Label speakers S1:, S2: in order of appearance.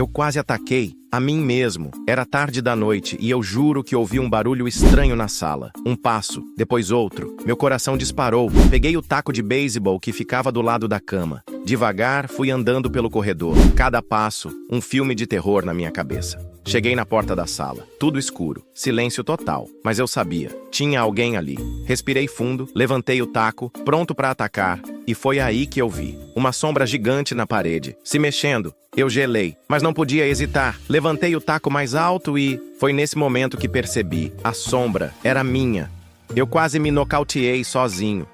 S1: Eu quase ataquei a mim mesmo. Era tarde da noite e eu juro que ouvi um barulho estranho na sala. Um passo, depois outro. Meu coração disparou. Peguei o taco de beisebol que ficava do lado da cama. Devagar, fui andando pelo corredor. Cada passo, um filme de terror na minha cabeça. Cheguei na porta da sala. Tudo escuro. Silêncio total. Mas eu sabia. Tinha alguém ali. Respirei fundo, levantei o taco, pronto para atacar. E foi aí que eu vi uma sombra gigante na parede, se mexendo. Eu gelei, mas não podia hesitar. Levantei o taco mais alto e... foi nesse momento que percebi. A sombra era minha. Eu quase me nocauteei sozinho.